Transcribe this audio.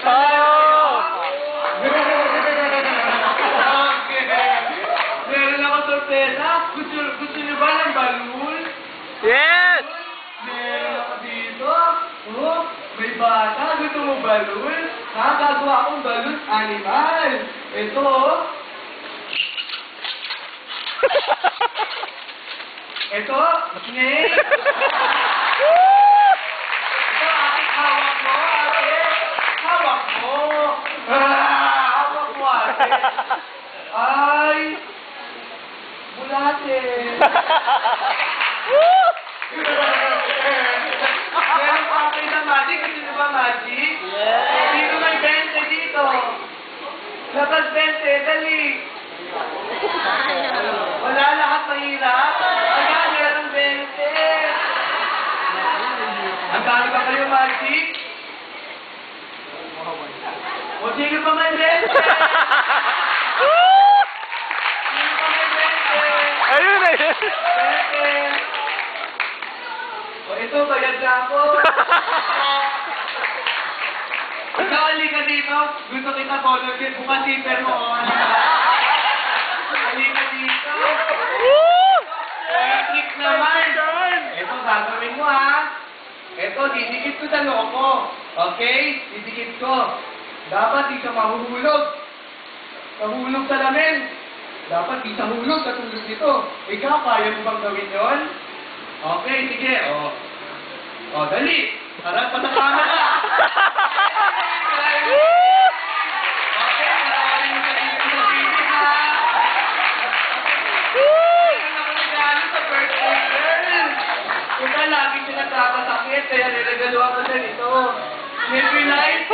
Oh! Okay. Meron ako sorpresa. Gusto niyo ba ng balloon? Yes! Meron ako dito. Oh, may bata. Gusto mo balloon? Gagawa akong balloon animal. Ito, oh. Ito, snake. Ito, aking hawak mo, ate. Hawak mo. Hawak mo, ate. Ay, bulate. Meron pa kayo na magic. Gusto niyo ba magic? Yes! Dito may 20 dito. Labas 20, dali. Wala lahat mahirap. Ayan, meron ng 20. Ang dami ba kayo, magic? O, sino pa may 20? Sino pa may 20? Ayun na yun! 20. O, ito, bayad na ako. Ikaw, halika dito. Gusto kita color din. Bukas zipper mo. Halika dito. Trick naman. Ito, gagawin mo, ha? Ito, didikit ko sa loob mo. Okay? Didikit ko. Dapat di ka mahuhulog. Mahulog sa lamin. Dapat di sa hulog, katulog dito. Ikaw, kaya mo bang gawin yon? Okay, sige. O, dali. Harap pa sa camera. Okay, maraming mo sa TV, ha? Meron ako regalo sa birthday girl. Kung lagi siya nagkakasakit, kaya niregaluhan ko siya nito. May light.